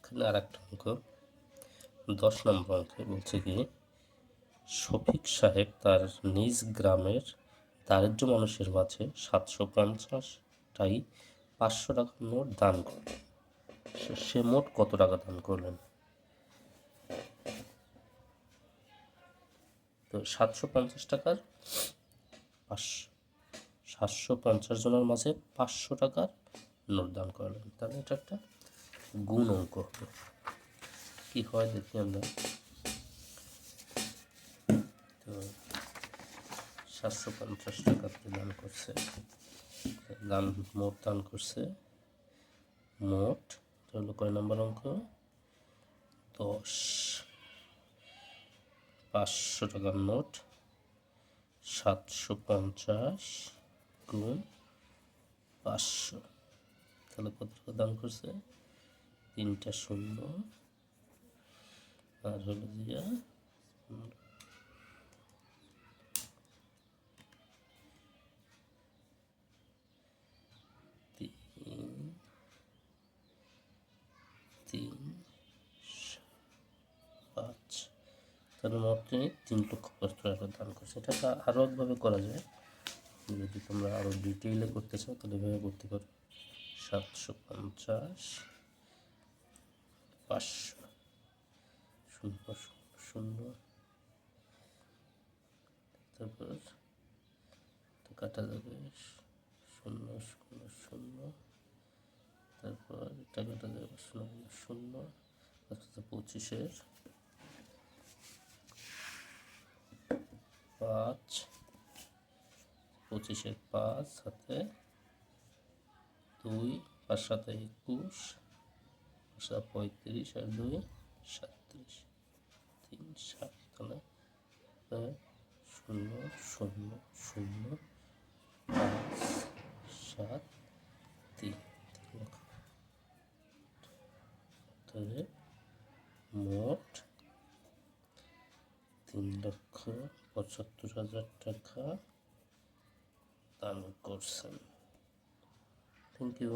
এখানে আর একটা অঙ্ক 10 নম্বর অঙ্কে বলছে কি শফিক সাহেব তার নিজ গ্রামের দারিদ্র মানুষের মাঝে 750টাই 500 টাকার নোট দান করলেন। সে মোট কত টাকা দান করলেন? তো 750 টাকার 750 জনের মাঝে 500 টাকার নোট দান করলেন, তাহলে এটা একটা গুণ অঙ্ক হবে। কি হয় দেখি আমরা। তো 750 টাকাতে দান করছে, মোট দান করছে, মোট হলো কয় নম্বর অঙ্ক? 10। 500 টাকার নোট 750 গুণ 500, তাহলে কত টাকা দান করছে? 3টা শূন্য আর হলো দিয়া 3, 5, তাহলে মোট 3,75,000 টাকা দান করছে। এটা আরও একভাবে করা যায়, যদি তোমরা আরও ডিটেইলে করতে চাও তাহলে এভাবে করতে পারো। 750 500 0 0, তারপর তো কাটা যাবে 0 0 0, তারপর এটা কাটা যাবে 0 0, অর্থাৎ 25-এর 5, 25-এর 5 হাতে 2, 5 7 21, 5 7 35 আর 2 37, 3 7, তাহলে 0 0 0 5 7 3, তাহলে মোট 3,75,000 টাকা দান করছেন। Thank you.